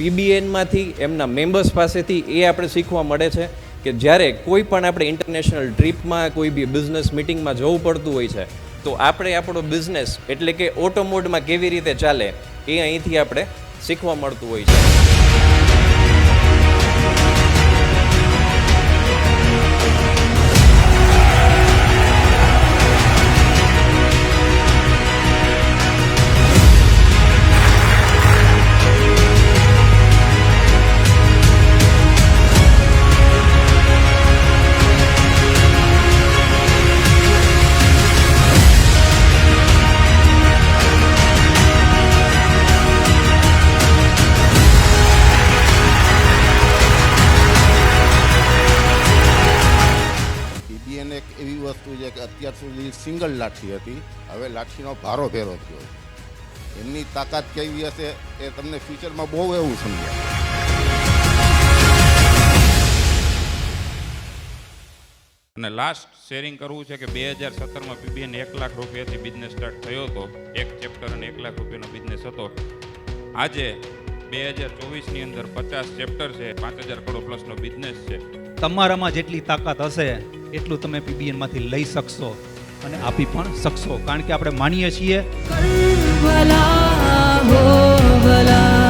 પીબીએનમાંથી એમના મેમ્બર્સ પાસેથી એ આપણે શીખવા મળે છે કે જ્યારે કોઈ પણ આપણે ઇન્ટરનેશનલ ટ્રીપમાં કોઈ બી બિઝનેસ મિટિંગમાં જવું પડતું હોય છે તો આપણે આપણો બિઝનેસ એટલે કે ઓટો મોડમાં કેવી રીતે ચાલે એ અહીંથી આપણે શીખવા મળતું હોય છે. એક એવી વસ્તુ છે કે અત્યાર સુધી સિંગલ લાઠી હતી, હવે લાઠીનો ભારો ફેરો થયો. એમની તાકાત કેવી હશે એ તમને ફ્યુચરમાં બહુ એવું સમજાય. અને લાસ્ટ શેરિંગ કરવું છે કે 2017માં પીબીએન 1 લાખ રૂપિયાથી બિઝનેસ સ્ટાર્ટ થયો હતો. એક ચેપ્ટર અને 1 લાખ રૂપિયાનો બિઝનેસ હતો. આજે 2024ની અંદર 50 ચેપ્ટર છે, 5,000 કરોડ પ્લસનો બિઝનેસ છે. તમારામાં જેટલી તાકાત હશે એટલું તમે પીબીએનમાંથી લઈ શકશો અને આપી પણ શકશો, કારણ કે આપણે માનીએ છીએ ભલા હો ભલા.